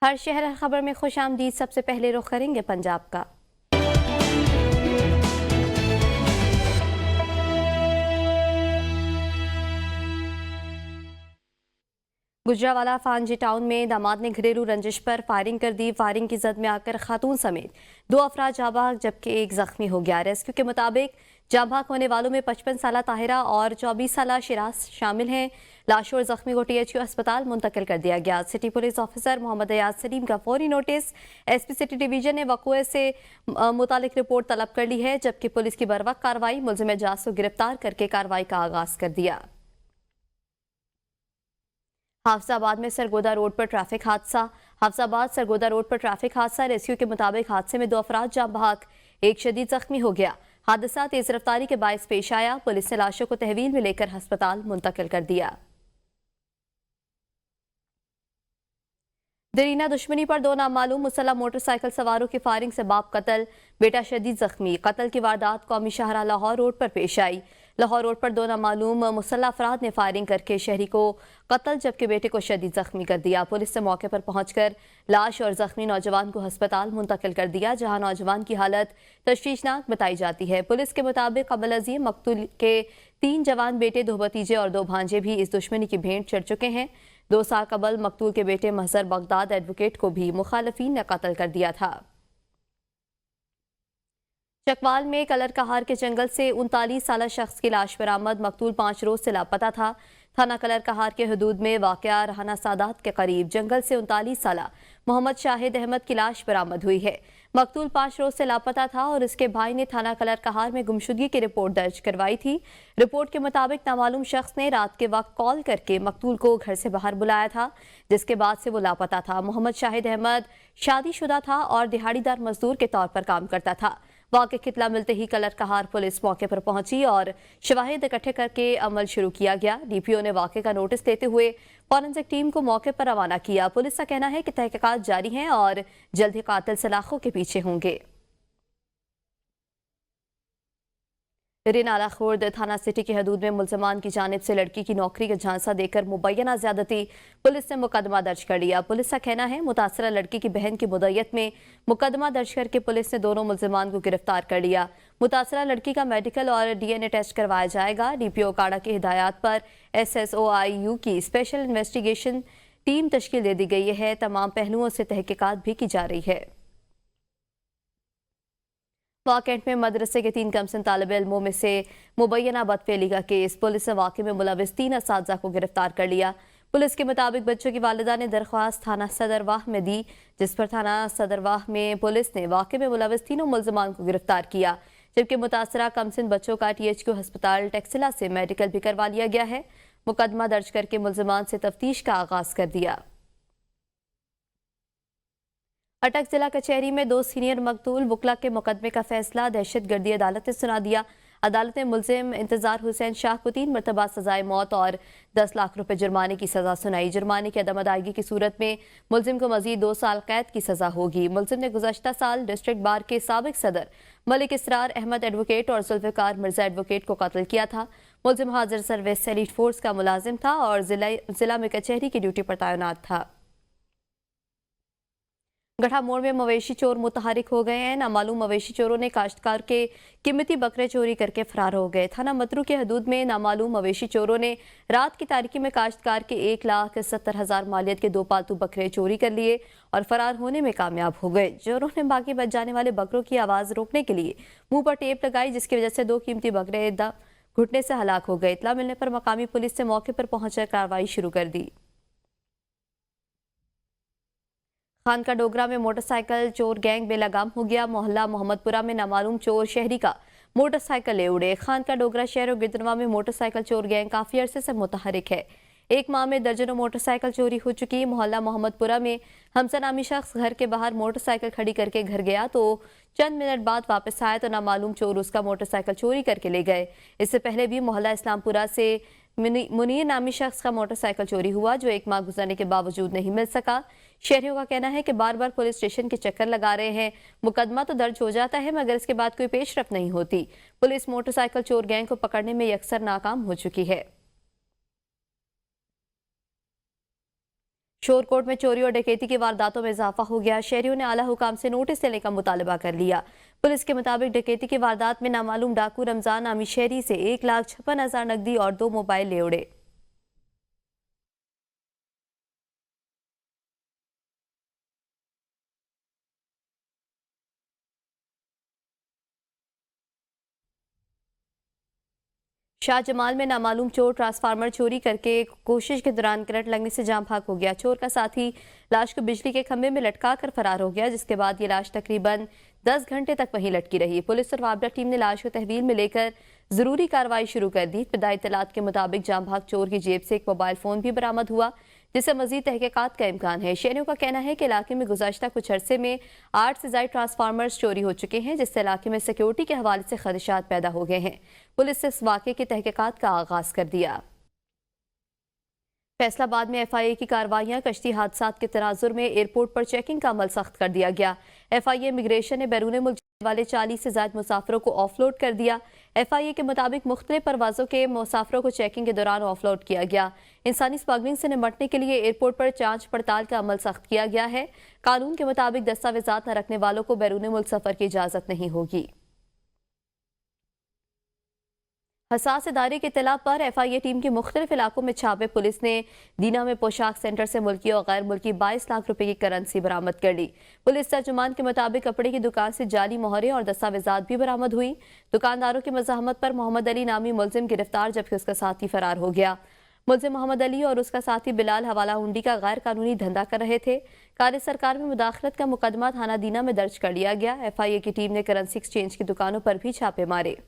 ہر شہر ہر خبر میں خوش آمدید۔ سب سے پہلے رخ کریں گے پنجاب کا۔ گجرانوالہ فانجی ٹاؤن میں داماد نے گھریلو رنجش پر فائرنگ کر دی۔ فائرنگ کی زد میں آ کر خاتون سمیت 2 افراد جاں بحق جبکہ ایک زخمی ہو گیا۔ ریسکیو کے مطابق جاں بحق ہونے والوں میں 55 سالہ طاہرہ اور 24 سالہ شیراز شامل ہیں۔ لاش اور زخمی کو THU ہسپتال منتقل کر دیا گیا۔ سٹی پولیس آفیسر محمد ایاز سلیم کا فوری نوٹس۔ SP سٹی ڈویژن نے وقوعے سے متعلق رپورٹ طلب کر لی ہے، جبکہ پولیس کی بروقت کارروائی ملزم اعجاز کو گرفتار کر کے کارروائی کا آغاز کر دیا۔ حافظ آباد میں سرگودا روڈ پر ٹریفک حادثہ۔ حافظ آباد سرگودا روڈ پر ٹریفک حادثہ۔ ریسکیو کے مطابق حادثے میں 2 افراد جاں بحق، ایک شدید زخمی ہو گیا۔ حادثہ تیز رفتاری کے باعث پیش آیا۔ پولیس نے لاشوں کو تحویل میں لے کر ہسپتال منتقل کر دیا۔ دیرینہ دشمنی پر 2 نامعلوم مسلح موٹر سائیکل سواروں کی فائرنگ سے باپ قتل، بیٹا شدید زخمی۔ قتل کی واردات قومی شاہراہ لاہور روڈ پر پیش آئی۔ لاہور روڈ پر 2 نامعلوم مسلح افراد نے فائرنگ کر کے شہری کو قتل جبکہ بیٹے کو شدید زخمی کر دیا۔ پولیس نے موقع پر پہنچ کر لاش اور زخمی نوجوان کو ہسپتال منتقل کر دیا، جہاں نوجوان کی حالت تشویشناک بتائی جاتی ہے۔ پولیس کے مطابق قبل ازیں مقتول کے 3 جوان بیٹے، 2 بھتیجے اور 2 بھانجے بھی اس دشمنی کی بھینٹ چڑھ چکے ہیں۔ 2 سال قبل مقتول کے بیٹے مظہر بغداد ایڈوکیٹ کو بھی مخالفین نے قتل کر دیا تھا۔ چکوال میں کلر کہار کے جنگل سے 39 سالہ شخص کی لاش برآمد۔ مقتول 5 روز سے لاپتہ تھا۔ تھانہ کلر کہار کے حدود میں واقع رہانہ سادات کے قریب جنگل سے 39 سالہ محمد شاہد احمد کی لاش برآمد ہوئی ہے۔ مقتول 5 روز سے لاپتہ تھا اور اس کے بھائی نے تھانہ کلر کہار میں گمشدگی کی رپورٹ درج کروائی تھی۔ رپورٹ کے مطابق نامعلوم شخص نے رات کے وقت کال کر کے مقتول کو گھر سے باہر بلایا تھا، جس کے بعد سے وہ لاپتہ تھا۔ محمد شاہد احمد شادی شدہ تھا اور دہاڑی دار مزدور کے طور پر کام کرتا تھا۔ واقعے کی اطلاع ملتے ہی کلر کہار پولیس موقع پر پہنچی اور شواہد اکٹھے کر کے عمل شروع کیا گیا۔ DPO نے واقعے کا نوٹس لیتے ہوئے فورنسک ٹیم کو موقع پر روانہ کیا۔ پولیس کا کہنا ہے کہ تحقیقات جاری ہیں اور جلد ہی قاتل سلاخوں کے پیچھے ہوں گے۔ رینالہ خورد تھانہ سٹی کی حدود میں ملزمان کی جانب سے لڑکی کی نوکری کا جھانسا دے کر مبینہ زیادتی، پولیس نے مقدمہ درج کر لیا۔ پولیس کا کہنا ہے متاثرہ لڑکی کی بہن کی مدعیت میں مقدمہ درج کر کے پولیس نے دونوں ملزمان کو گرفتار کر لیا۔ متاثرہ لڑکی کا میڈیکل اور DNA ٹیسٹ کروایا جائے گا۔ DPO کاڑا کی ہدایات پر SSOIU کی اسپیشل انویسٹیگیشن ٹیم تشکیل دے دی گئی ہے۔ تمام پہلوؤں سے تحقیقات بھی کی جا رہی ہے۔ واقعٹ میں مدرسے کے 3 کمسن طالب علموں میں سے مبینہ بدفعلی کا کیس۔ پولیس نے واقعے میں ملوث 3 اساتذہ کو گرفتار کر لیا۔ پولیس کے مطابق بچوں کی والدہ نے درخواست تھانہ صدرواہ میں دی، جس پر تھانہ صدرواہ میں پولیس نے واقعے میں ملوث 3 ملزمان کو گرفتار کیا، جبکہ متاثرہ کمسن بچوں کا THQ ہسپتال ٹیکسلا سے میڈیکل بھی کروا لیا گیا ہے۔ مقدمہ درج کر کے ملزمان سے تفتیش کا آغاز کر دیا۔ اٹک ضلع کچہری میں 2 سینئر مقتول وکلا کے مقدمے کا فیصلہ دہشت گردی عدالت نے سنا دیا۔ عدالت نے ملزم انتظار حسین شاہ کو 3 مرتبہ سزائے موت اور 10 لاکھ روپے جرمانے کی سزا سنائی۔ جرمانے کی عدم ادائیگی کی صورت میں ملزم کو مزید 2 سال قید کی سزا ہوگی۔ ملزم نے گزشتہ سال ڈسٹرکٹ بار کے سابق صدر ملک اسرار احمد ایڈوکیٹ اور ذوالفقار مرزا ایڈوکیٹ کو قتل کیا تھا۔ ملزم حاضر سروس ایلیٹ فورس کا ملازم تھا اور ضلع میں کچہری کی ڈیوٹی پر تعینات تھا۔ گڑھا موڑ میں مویشی چور متحرک ہو گئے ہیں۔ نامعلوم مویشی چوروں نے کاشتکار کے قیمتی بکرے چوری کر کے فرار ہو گئے۔ تھانہ مترو کے حدود میں نامعلوم مویشی چوروں نے رات کی تاریکی میں کاشتکار کے 1,70,000 مالیت کے 2 پالتو بکرے چوری کر لیے اور فرار ہونے میں کامیاب ہو گئے۔ چوروں نے باقی بچ جانے والے بکروں کی آواز روکنے کے لیے منہ پر ٹیپ لگائی، جس کی وجہ سے 2 قیمتی بکرے گھٹنے سے ہلاک ہو گئے۔ اطلاع ملنے پر مقامی پولیس نے موقع پر پہنچ کر کارروائی شروع کر دی۔ خانقاہ ڈوگرہ میں موٹر سائیکل چور گینگ بے لگام ہو گیا۔ محلہ محمد پورہ میں نامعلوم چور شہری کا موٹر سائیکل لے اڑے۔ خانقاہ ڈوگرہ شہر و گردنواں میں موٹر سائیکل چور گینگ کافی عرصے سے متحرک ہے۔ ایک ماہ میں درجنوں موٹر سائیکل چوری ہو چکی۔ محلہ محمد پورہ میں حمزہ نامی شخص گھر کے باہر موٹر سائیکل کھڑی کر کے گھر گیا تو چند منٹ بعد واپس آیا تو نامعلوم چور اس کا موٹر سائیکل چوری کر کے لے گئے۔ اس سے پہلے بھی محلہ اسلام پورہ سے منیر نامی شخص کا موٹر سائیکل چوری ہوا، جو 1 ماہ گزرنے کے باوجود نہیں مل سکا۔ شہریوں کا کہنا ہے کہ بار بار پولیس اسٹیشن کے چکر لگا رہے ہیں، مقدمہ تو درج ہو جاتا ہے مگر اس کے بعد کوئی پیش رفت نہیں ہوتی۔ پولیس موٹر سائیکل چور گینگ کو پکڑنے میں یکسر ناکام ہو چکی ہے۔ शोरकोट में चोरी और डकैती की वारदातों में इजाफा हो गया। शहरियों ने आला हुकाम से नोटिस देने का मुतालबा कर लिया। पुलिस के मुताबिक डकैती की वारदात में नामालूम डाकू रमजान नामी शहरी से 1,56,000 नकदी और 2 मोबाइल ले उड़े। शाह जमाल में नामालूम चोर ट्रांसफार्मर चोरी करके कोशिश के दौरान करंट लगने से जाम भाग हो गया। चोर का साथी लाश को बिजली के खंभे में लटका कर फरार हो गया, जिसके बाद ये लाश तकरीबन 10 घंटे तक वहीं लटकी रही। पुलिस और वापडा टीम ने लाश को तहवील में लेकर जरूरी कार्रवाई शुरू कर दी। इब्तदाई इत्तलात के मुताबिक जाम भाग चोर की जेब से एक मोबाइल फोन भी बरामद हुआ, जिससे मजीद तहकीकात का इम्कान है। शहरियों का कहना है कि इलाके में गुज़श्ता कुछ अरसे में 8 से ज़ायद ट्रांसफार्मर्स चोरी हो चुके हैं, जिससे इलाके में सिक्योरिटी के हवाले से खदशात पैदा हो गए हैं। पुलिस ने इस वाक़े की तहकीकात का आगाज कर दिया। फैसलाबाद में FIA की कार्रवाइयां, कश्ती हादसात के तनाजुर में एयरपोर्ट पर चेकिंग का अमल सख्त कर दिया गया। FIA इमिग्रेशन ने बैरून मुल्क जाने वाले 40 से ज़ायद मुसाफिरों को ऑफलोड कर दिया। FIA के मुताबिक मुख्तलिफ परवाज़ों के मुसाफिरों को चेकिंग के दौरान ऑफलोड किया गया। इंसानी स्मगलिंग से निपटने के लिए एयरपोर्ट पर जांच पड़ताल का अमल सख्त किया गया है। कानून के मुताबिक दस्तावेजात न रखने वालों को बैरून मुल्क सफर की इजाज़त नहीं होगी। हसास इदारे की इत्तला पर FIA टीम के मुख्तलिफ इलाकों में छापे। पुलिस ने दीना में पोशाक सेंटर से मुल्की और गैर मुल्की 22 लाख रुपए की करेंसी बरामद कर ली। पुलिस तर्जुमान के मुताबिक कपड़े की दुकान से जाली मोहरें और दस्तावेजात भी बरामद हुई। दुकानदारों की मज़ाहमत पर मोहम्मद अली नामी मुलजिम गिरफ्तार, जबकि उसका साथी फरार हो गया। मुलजिम मोहम्मद अली और उसका साथी बिलाल हवाला हुंडी का गैर कानूनी धंधा कर रहे थे। कार्य सरकार में मुदाखलत का मुकदमा थाना दीना में दर्ज कर लिया गया। FIA की टीम ने करेंसी एक्सचेंज की दुकानों पर भी छापे मारे।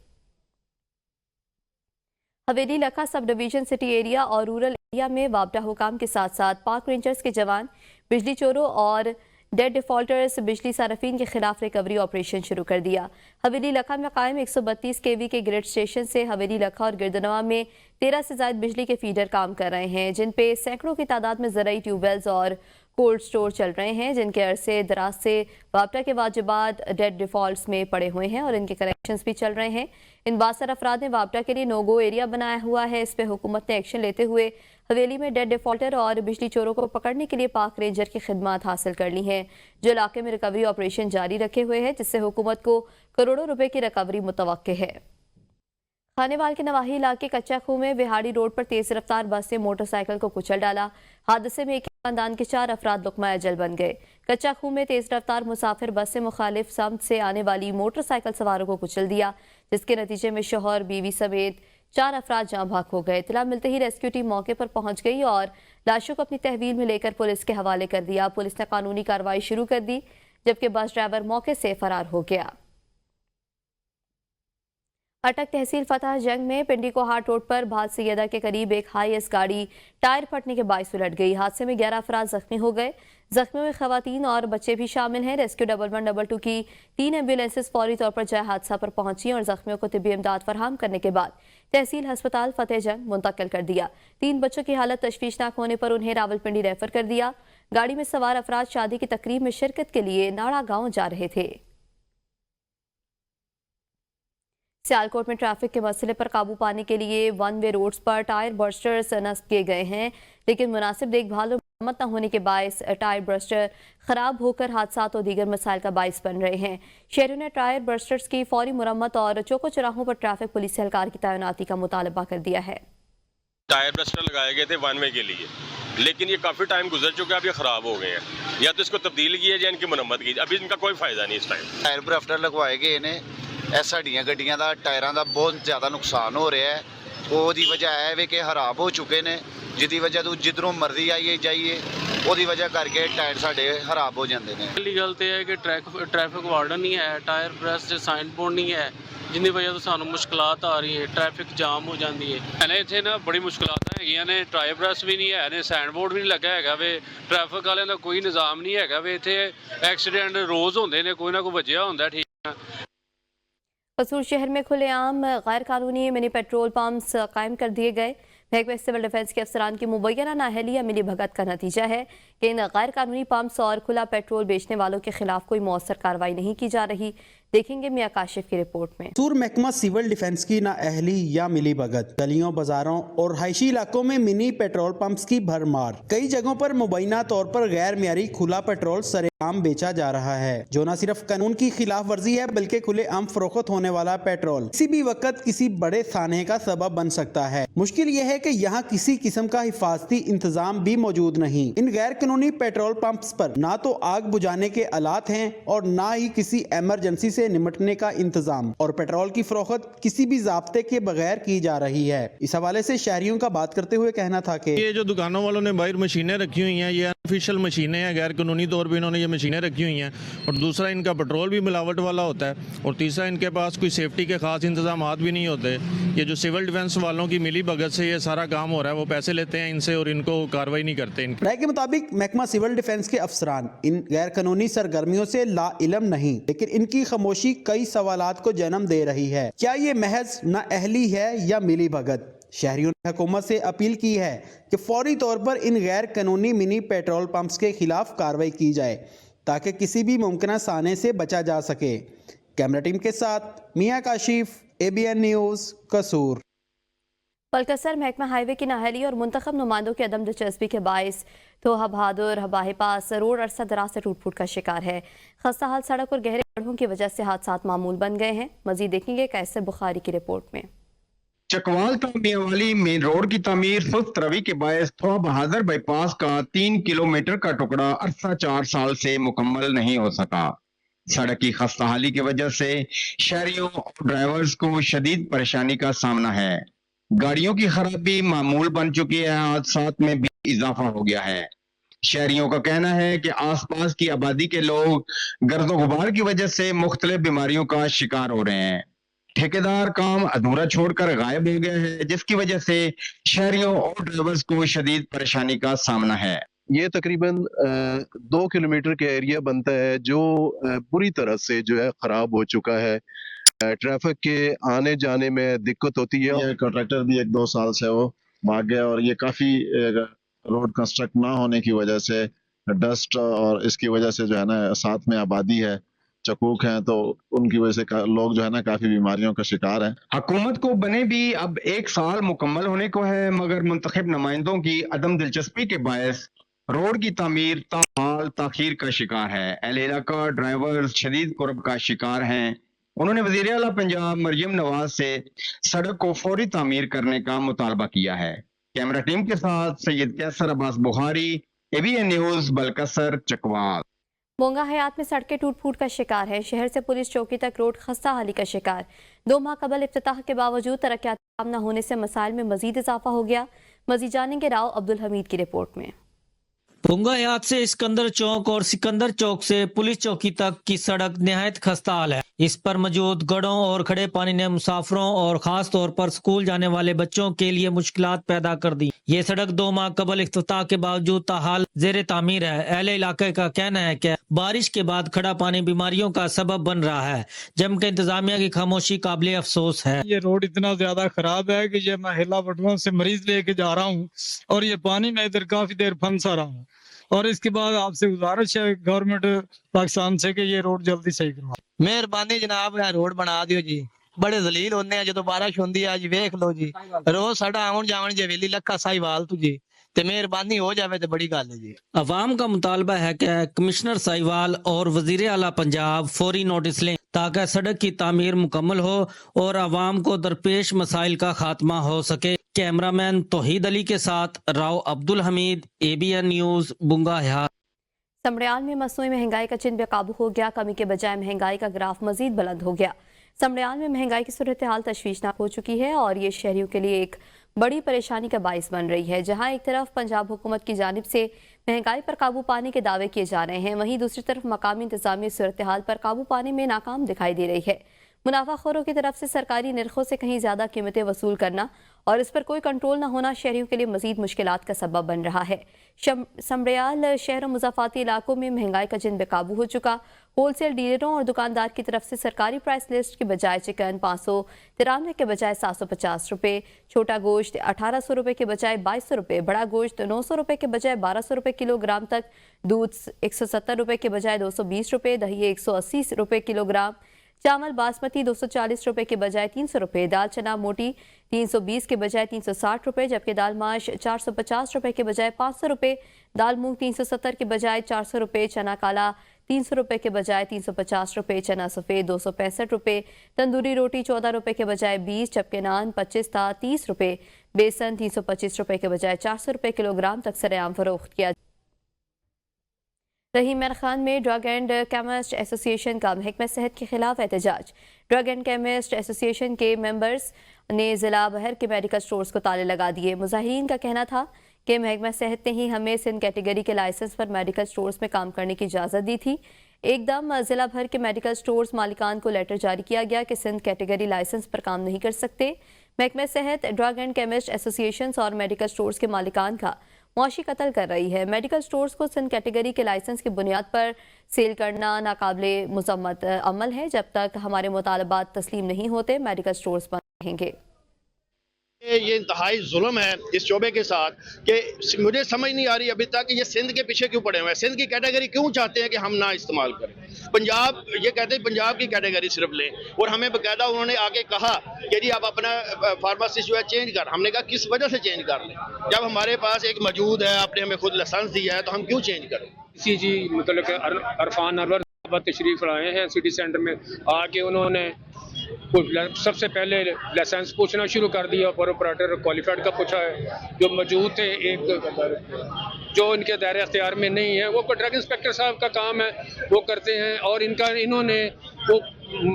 हवेली लखा सब डिवीजन सिटी एरिया और रूरल एरिया में वापडा हुकाम के साथ साथ पार्क रेंजर्स के जवान बिजली चोरों और डेड डिफॉल्टर्स बिजली सार्फिन के खिलाफ रिकवरी ऑपरेशन शुरू कर दिया। हवेली लखा में कायम 132 kV के ग्रिड स्टेशन से हवेली लखा और गिरदनवा में 13 से ज़ायद बिजली के फीडर काम कर रहे हैं, जिन पे सैकड़ों की तादाद में ज़राई ट्यूबवेल्स और कोल्ड स्टोर चल रहे हैं, जिनके अरसे दराज से वापडा के वाजिबात डेड डिफॉल्ट्स में पड़े हुए हैं और इनके कनेक्शंस भी चल रहे हैं। इन 62 अफराद ने वापडा के लिए नो गो एरिया बनाया हुआ है। इस पे हुकूमत ने एक्शन लेते हुए हवेली में डेड डिफॉल्टर और बिजली चोरों को पकड़ने के लिए पार्क रेंजर की खिदमत हासिल कर ली है, जो इलाके में रिकवरी ऑपरेशन जारी रखे हुए हैं, जिससे हुकूमत को करोड़ों रुपए की रिकवरी मुतवक्के है। खानेवाल के नवाही इलाके कच्चा खूह में विहाड़ी रोड पर तेज रफ्तार बस ने मोटरसाइकिल को कुचल डाला। हादसे में एक खानदान के 4 अफराद लुक़मा अजल बन गए। कच्चा खूह में तेज रफ्तार मुसाफिर बस से मुखालिफ समत से आने वाली मोटरसाइकिल सवारों को कुचल दिया, जिसके नतीजे में शौहर, बीवी समेत 4 अफराद जाँ भाग हो गए। इत्तला मिलते ही रेस्क्यू टीम मौके पर पहुंच गई और लाशों को अपनी तहवील में लेकर पुलिस के हवाले कर दिया। पुलिस ने कानूनी कार्रवाई शुरू कर दी, जबकि बस ड्राइवर मौके से फरार हो गया। अटक तहसील फतह जंग में पिंडी को हाट रोड पर भाल सैयदा के करीब एक हाईएस गाड़ी टायर फटने के बायस उलट गई। हादसे में 11 अफराद जख्मी हो गए। जख्मियों में खवातीन और बच्चे भी शामिल हैं। रेस्क्यू 1122 की 3 एम्बुलेंसेस फौरी तौर पर जय हादसा पर पहुंची और जख्मियों को तिब्बी इमदाद फराहम करने के बाद तहसील अस्पताल फतेह जंग मुंतकिल कर दिया। 3 बच्चों की हालत तशवीशनाक होने पर उन्हें रावलपिंडी रेफर कर दिया। गाड़ी में सवार अफराद शादी की तकरीब में शिरकत के लिए नाड़ा गांव जा रहे थे। सियालकोट में ट्रैफिक के मसले पर काबू पाने के लिए 1 वे रोड्स पर टायर बर्स्टर्स नस्ब किए गए हैं, लेकिन मुनासिब देखभाल और मरम्मत न होने के बायस टायर बर्स्टर खराब होकर हादसात और दीगर मसाइल का बायस बन रहे हैं। शहरों ने टायर बर्स्टर्स की फौरी मुरम्मत और चौको चौराहों पर ट्रैफिक पुलिस एहलकार की तैनाती का मुतालबा कर दिया है। टायर बर्स्टर लगाए गए थे 1 वे के लिए, लेकिन ये काफ़ी टाइम गुजर चुका है, अब ये ख़राब हो गए हैं। या तो इसको तब्दील किया जाए, इनकी मुरम्मत की, अभी इनका कोई फ़ायदा नहीं। इस टाइम टायर बर्स्टर लगवाए गए ने। ਸਾਡੀਆਂ ਗੱਡੀਆਂ ਦਾ ਟਾਇਰਾਂ ਦਾ ਬਹੁਤ ਜ਼ਿਆਦਾ ਨੁਕਸਾਨ ਹੋ ਰਿਹਾ ਹੈ। ਉਹਦੀ ਵਜ੍ਹਾ ਹੈ ਵੀ ਕਿ ਖਰਾਬ ਹੋ ਚੁੱਕੇ ਨੇ, ਜਿਹਦੀ ਵਜ੍ਹਾ ਤੋਂ ਜਿੱਧਰੋਂ ਮਰਜ਼ੀ ਆਈਏ ਜਾਈਏ, ਉਹਦੀ ਵਜ੍ਹਾ ਕਰਕੇ ਟਾਇਰ ਸਾਡੇ ਖਰਾਬ ਹੋ ਜਾਂਦੇ ਨੇ। ਪਹਿਲੀ ਗੱਲ ਤੇ ਹੈ ਕਿ ਟ੍ਰੈਫਿਕ ਵਾਰਡਨ ਨਹੀਂ ਹੈ, ਟਾਇਰ ਪ੍ਰੈਸ ਦੇ ਸਾਈਨ ਬੋਰਡ ਨਹੀਂ ਹੈ, ਜਿੰਨੀ ਵਜ੍ਹਾ ਤੋਂ ਸਾਨੂੰ ਮੁਸ਼ਕਲਾਤ ਆ ਰਹੀ ਹੈ, ਟ੍ਰੈਫਿਕ ਜਾਮ ਹੋ ਜਾਂਦੀ ਹੈ। ਇੱਥੇ ਨਾ ਬੜੀ ਮੁਸ਼ਕਲਾਤਾਂ ਹੈਗੀਆਂ ਨੇ, ਟਾਇਰ ਪ੍ਰੈਸ ਵੀ ਨਹੀਂ ਹੈ ਨੇ, ਸਾਈਨ ਬੋਰਡ ਵੀ ਨਹੀਂ ਲੱਗਾ ਹੈਗਾ ਵੇ, ਟ੍ਰੈਫਿਕ ਵਾਲਿਆਂ ਦਾ ਕੋਈ ਨਿਜ਼ਾਮ ਨਹੀਂ ਹੈਗਾ ਵੇ। ਇੱਥੇ ਐਕਸੀਡੈਂਟ ਰੋਜ਼ ਹੁੰਦੇ ਨੇ, ਕੋਈ ਨਾ ਕੋਈ ਵੱਜਿਆ ਹੁੰਦਾ। ਠੀਕ ਹੈ। कसूर शहर में खुलेआम गैर कानूनी मिनी पेट्रोल पंप्स कायम कर दिए गए। महकमे सिविल डिफेंस के अफसरान की मुबैना नाअहली या मिली भगत का नतीजा है कि इन गैर कानूनी पंप्स और खुला पेट्रोल बेचने वालों के खिलाफ कोई मौसर कार्रवाई नहीं की जा रही। देखेंगे मियां काशिफ की रिपोर्ट में। कसूर महकमा सिविल डिफेंस की नाअहली या मिली भगत, गलियों बाजारों और रिहायशी इलाकों में मिनी पेट्रोल पंप्स की भरमार। कई जगहों पर मुबैना तौर पर गैर मियारी खुला पेट्रोल सरेआम बेचा जा रहा है, जो न सिर्फ कानून की खिलाफ वर्जी है बल्कि खुले आम फरोख्त होने वाला पेट्रोल किसी भी वक्त किसी बड़े साने का सबब बन सकता है। मुश्किल यह है कि यहाँ किसी किस्म का हिफाजती इंतजाम भी मौजूद नहीं। इन गैर कानूनी पेट्रोल पंप्स पर ना तो आग बुझाने के आलात हैं और ना ही किसी एमरजेंसी से निमटने का इंतजाम, और पेट्रोल की फरोख्त किसी भी ज़ाब्ते के बगैर की जा रही है। इस हवाले से शहरियों का बात करते हुए कहना था कि ये जो दुकानों वालों ने बाहर मशीनें रखी हुई हैं, ये अनऑफिशियल मशीनें हैं, गैर कानूनी तौर पे इन्होंने ये मशीनें रखी हुई हैं, और दूसरा इनका पेट्रोल भी मिलावट वाला होता है, और तीसरा इनके पास कोई सेफ्टी के खास इंतजाम भी नहीं होते। ये जो सिविल डिफेंस वालों की मिली भगत से ये सारा काम हो रहा है, वो पैसे लेते हैं इनसे और इनको कार्रवाई नहीं करते। राय के मुताबिक महकमा सिविल डिफेंस के अफसरान इन गैर कानूनी सरगर्मियों से ला इलम नहीं, लेकिन इनकी खामोशी कई सवालात को जन्म दे रही है। क्या ये महज नाअहली है या मिली भगत? शहरियों ने हुकूमत से अपील की है कि फौरी तौर पर इन गैर कानूनी मिनी पेट्रोल पंप्स के खिलाफ कार्रवाई की जाए ताकि किसी भी मुमकिन साने से बचा जा सके। कैमरा टीम के साथ मियां काशिफ, ABN न्यूज़, कसूर। पलकसर महकमा हाईवे की नाअहली और मुंतखब नुमाइंदों की अदम दिलचस्पी के बायस तोहा बहादुर हबाहे पास रोड अरसा दराज से टूट फूट का शिकार है। खस्ता हाल सड़क और गहरे गड्ढों की वजह से हादसात मामूल बन गए हैं। मजीद देखेंगे कैसर बुखारी की रिपोर्ट में। चकवाल मियांवाली मेन रोड की तामीर सुस्त रवि के बायस थोआ बहादुर बाईपास का 3 किलोमीटर का टुकड़ा अरसा 4 साल से मुकम्मल नहीं हो सका। सड़क की खस्ताहाली की वजह से शहरियों और ड्राइवर्स को शदीद परेशानी का सामना है। गाड़ियों की खराबी मामूल बन चुकी है, हादसात में भी इजाफा हो गया है। शहरियों का कहना है कि आसपास की आबादी के लोग गर्दो गुबार की वजह से मुख्तलिफ बीमारियों का शिकार हो रहे हैं। ठेकेदार काम अधूरा छोड़कर गायब हो गया है, जिसकी वजह से शहरियों और ड्राइवर्स को शदीद परेशानी का सामना है। ये तकरीबन 2 किलोमीटर का एरिया बनता है जो बुरी तरह से जो है खराब हो चुका है। ट्रैफिक के आने जाने में दिक्कत होती है। ये कॉन्ट्रैक्टर भी 1-2 साल से वो भाग गया, और ये काफी रोड कंस्ट्रक्ट ना होने की वजह से डस्ट और इसकी वजह से जो है ना साथ में आबादी है, चकूक हैं, तो उनकी वजह से लोग जो है ना काफी बीमारियों का शिकार हैं। हुकूमत को बने भी अब 1 साल मुकम्मल होने को है, मगर मुंतखब नुमाइंदों की अदम दिलचस्पी के बायस रोड की तामीर ताहाल ताखीर का शिकार है। अहले इलाका ड्राइवर्स शदीद कुर्ब का शिकार हैं। उन्होंने वज़ीर आला पंजाब मरियम नवाज से सड़क को फौरी तामीर करने का मुतालबा किया है। कैमरा टीम के साथ सैयद कैसर अब्बास बुखारी, ABN न्यूज़, बलकसर, चकवाल। मोंगा हयात में सड़कें टूट फूट का शिकार है। शहर से पुलिस चौकी तक रोड खस्ता हाली का शिकार। 2 माह कबल इफ्तिताह के बावजूद तरक्यात काम न होने से मसाइल में मजीद इजाफा हो गया। मजीद जानेंगे राव अब्दुल हमीद की रिपोर्ट में। मोंगा हयात से सिकंदर चौक और सिकंदर चौक से पुलिस चौकी तक की सड़क निहायत खस्ता हाल है। इस पर मौजूद गढ़ों और खड़े पानी ने मुसाफिरों और खास तौर पर स्कूल जाने वाले बच्चों के लिए मुश्किलात पैदा कर दी। ये सड़क 2 माह कबल इफ्तिताह के बावजूद ताहाल जेर तामीर है। अहले इलाके का कहना है कि बारिश के बाद खड़ा पानी बीमारियों का सबब बन रहा है, जबकि इंतजामिया की खामोशी काबिल अफसोस है। ये रोड इतना ज्यादा खराब है कि ये मैं हिला बटुआ से मरीज लेके जा रहा हूँ और ये पानी में इधर काफी देर फंसा रहा हूँ, और इसके बाद आपसे गुजारिश है गवर्नमेंट पाकिस्तान से कि ये रोड जल्दी सही करवा। मेहरबानी जनाब, रोड बना दियो जी। बड़े जलील होने हैं जो बारिश होती है जी, वेख लो जी, रोज साडा आवन जावन जे वेली लखा साहिवाल तू जी, ते मेहरबानी हो जावे तो बड़ी गल है जी। अवाम का मुतालबा है कि कमिश्नर साहिवाल और वजीर आला पंजाब फौरी नोटिस लें ताकि सड़क की तामीर मुकम्मल हो और अवाम को दरपेश मसाइल का खात्मा हो सके। कैमरामैन तौहीद अली के साथ राव अब्दुल हमीद, ABN न्यूज़, बुंगा हयात। समड़ियाल में मसनूई महंगाई का चिन्ह बेकाबू हो गया। कमी के बजाय महंगाई का ग्राफ मजीद बुलंद हो गया। समड़ियाल में महंगाई की सूरत हाल तशवीशनाक हो चुकी है और ये शहरियों के लिए एक बड़ी परेशानी का बाइस बन रही है। जहां एक तरफ पंजाब हुकूमत की जानिब से महंगाई पर काबू पाने के दावे किए जा रहे हैं, वहीं दूसरी तरफ मकामी इंतजामी सूरत हाल पर काबू पाने में नाकाम दिखाई दे रही है। मुनाफाखोरों की तरफ से सरकारी निर्खों से कहीं ज्यादा कीमतें वसूल करना और इस पर कोई कंट्रोल न होना शहरियों के लिए मजीद मुश्किलात का सबब बन रहा है। समड़ियाल शहर और मुज़ाफ़ाती इलाकों में महंगाई का जिन बेकाबू हो चुका। होलसेल डीलरों और दुकानदार की तरफ से सरकारी प्राइस लिस्ट के बजाय चिकन 593 के बजाय 750 रुपये, छोटा गोश्त 1800 रुपये के बजाय 2200 रुपये, बड़ा गोश्त 900 रुपये के बजाय 1200 रुपये किलोग्राम तक, दूध 170 रुपये के बजाय 220 रुपये, दही 180 रुपये किलोग्राम, चावल बासमती 240 रुपए के बजाय 300 रुपए, दाल चना मोटी 320 के बजाय 360 रुपए, जबकि दाल माश 450 रुपए के बजाय 500 रुपए, दाल मूंग 370 के बजाय 400 रुपए, चना काला 300 रुपए के बजाय 350 रुपए, चना सफ़ेद 265 रुपए, तंदूरी रोटी 14 रुपए के बजाय 20, जबकि नान 25 था 30 रुपए, बेसन 325 रुपए के बजाय 400 रुपए किलोग्राम तक सरेआम फरोख्त किया। रहीम मियां खान में ड्रग एंड केमिस्ट एसोसिएशन का महकमा सेहत के खिलाफ एहतजाज। ड्रग एंड केमिस्ट एसोसिएशन के मेंबर्स ने जिला बहर के मेडिकल स्टोर्स को ताले लगा दिए। मुजाहिरीन का कहना था कि महकमा सेहत ने ही हमें सिंध कैटेगरी के लाइसेंस पर मेडिकल स्टोर्स में काम करने की इजाज़त दी थी। एकदम जिला भर के मेडिकल स्टोर्स मालिकान को लेटर जारी किया गया कि सिंध कैटेगरी लाइसेंस पर काम नहीं कर सकते। महकमा सेहत ड्रग एंड केमिस्ट एसोसिएशन और मेडिकल स्टोर्स के मालिकान का मुआशी कत्ल कर रही है। मेडिकल स्टोर्स को सिंध कैटेगरी के लाइसेंस की बुनियाद पर सेल करना नाकाबिले मुज़म्मत अमल है। जब तक हमारे मुतालबात तस्लीम नहीं होते मेडिकल स्टोर्स बंद रहेंगे। ये इंतहाई जुल्म है इस शोबे के साथ कि मुझे समझ नहीं आ रही अभी तक कि ये सिंध के पीछे क्यों पड़े हुए हैं। सिंध की कैटेगरी क्यों चाहते हैं कि हम ना इस्तेमाल करें। पंजाब ये कहते हैं पंजाब की कैटेगरी सिर्फ लें, और हमें बाकायदा उन्होंने आगे कहा कि जी आप अपना फार्मासिस्ट जो है चेंज कर। हमने कहा किस वजह से चेंज कर लें, जब हमारे पास एक मौजूद है, आपने हमें खुद लाइसेंस दिया है, तो हम क्यों चेंज करें। इसी जी मतलब अरफान अनवर तशरीफ लाए हैं सिटी सेंटर में आके, उन्होंने सबसे पहले लाइसेंस पूछना शुरू कर दिया और ऑपरेटर क्वालिफाइड का पूछा है। जो मौजूद थे एक जो इनके दायरे अख्तियार में नहीं है, वो ड्रग इंस्पेक्टर साहब का काम है, वो करते हैं। और इन्होंने वो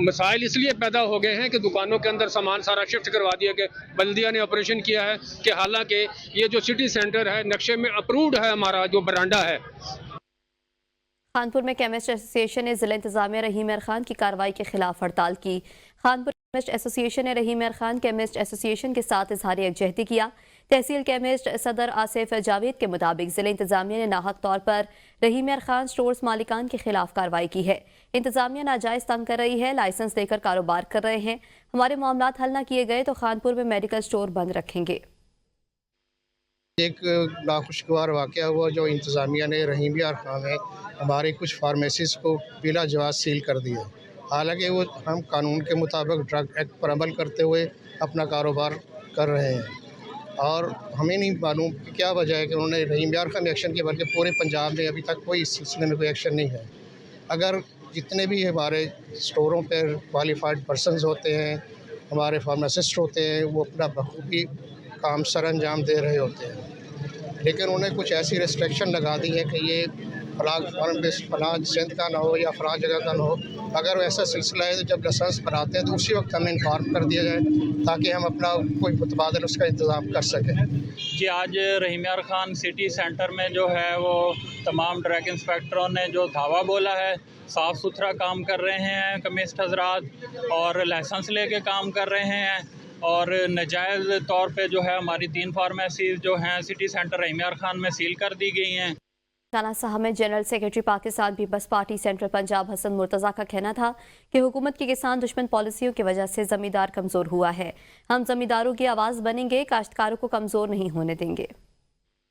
मसाइल इसलिए पैदा हो गए हैं कि दुकानों के अंदर सामान सारा शिफ्ट करवा दिया कि बल्दिया ने ऑपरेशन किया है कि हालांकि ये जो सिटी सेंटर है नक्शे में अप्रूव्ड है, हमारा जो बरांडा है। खानपुर में केमिस्ट एसोसिएशन ने जिला इंतजामिया रहीम मियां खान की कार्रवाई के खिलाफ हड़ताल की। खानपुर केमिस्ट एसोसिएशन ने रहीम मियां खान केमिस्ट एसोसिएशन के साथ इजहार यकजहती किया। तहसील केमिस्ट सदर आसिफ जावेद के मुताबिक जिला इंतजामिया ने नाहक तौर पर रहीम मियां खान स्टोर्स मालिकान के खिलाफ कार्रवाई की है। इंतजामिया नाजायज तंग कर रही है, लाइसेंस देकर कारोबार कर रहे हैं। हमारे मामलात हल न किए गए तो खानपुर में मेडिकल स्टोर बंद रखेंगे। एक नाखुशगवार वाक़या हुआ जो इंतज़ामिया ने रहीम मियां खान में हमारे कुछ फार्मेसीज़ को बिला जवाज़ सील कर दिया। हालांकि वो हम कानून के मुताबिक ड्रग एक्ट पर अमल करते हुए अपना कारोबार कर रहे हैं, और हमें नहीं मालूम कि क्या वजह है कि उन्होंने रहीम मियां खान में एक्शन किया, बल्कि पूरे पंजाब में अभी तक कोई इस सिलसिले में कोई एक्शन नहीं है। अगर जितने भी हमारे स्टोरों पर क्वालिफाइड पर्सनस होते हैं, हमारे फार्मासिस्ट होते हैं, वो अपना बखूबी काम सर अंजाम दे रहे होते हैं, लेकिन उन्हें कुछ ऐसी रिस्ट्रिक्शन लगा दी है कि ये फलां सिंध का ना हो या फलां जगह का ना हो। अगर ऐसा सिलसिला है तो जब लाइसेंस बनाते हैं तो उसी वक्त हमें इन्फॉर्म कर दिया जाए ताकि हम अपना कोई मुतबादल उसका इंतज़ाम कर सकें। जी आज रहीम मियां खान सिटी सेंटर में जो है वो तमाम ड्रग इंस्पेक्टरों ने जो धावा बोला है, साफ़ सुथरा काम कर रहे हैं केमिस्ट हजरात, और लाइसेंस लेके काम कर रहे हैं, और नाजायज़ तौर पे जो है हमारी 3 फार्मेसीज़ जो हैं सिटी सेंटर रहीम मियां खान में सील कर दी गई हैं। राना साहब में general secretary Pakistan Peoples Party central Punjab Hasan Murtaza का कहना था कि हुकूमत की किसान दुश्मन पॉलिसियों की वजह से ज़मींदार कमज़ोर हुआ है। हम ज़मींदारों की आवाज़ बनेंगे, काश्तकारों को कमज़ोर नहीं होने देंगे।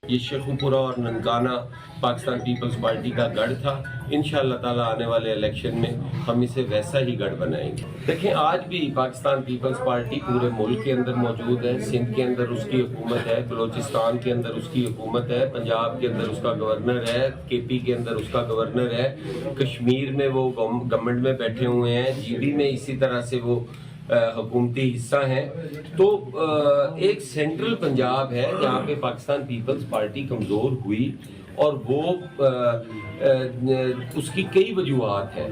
ये शेखुपुरा और ननकाना पाकिस्तान पीपल्स पार्टी का गढ़ था। इंशाअल्लाह ताला आने वाले इलेक्शन में हम इसे वैसा ही गढ़ बनाएंगे। देखें आज भी पाकिस्तान पीपल्स पार्टी पूरे मुल्क के अंदर मौजूद है। सिंध के अंदर उसकी हुकूमत है, बलोचिस्तान के अंदर उसकी हुकूमत है, पंजाब के अंदर उसका गवर्नर है, केपी के अंदर उसका गवर्नर है, कश्मीर में वो गवर्नमेंट में बैठे हुए हैं, जीबी में इसी तरह से वो हुकूमती हिस्सा है। तो एक सेंट्रल पंजाब है जहाँ पे पाकिस्तान पीपल्स पार्टी कमज़ोर हुई, और वो उसकी कई वजूहात हैं।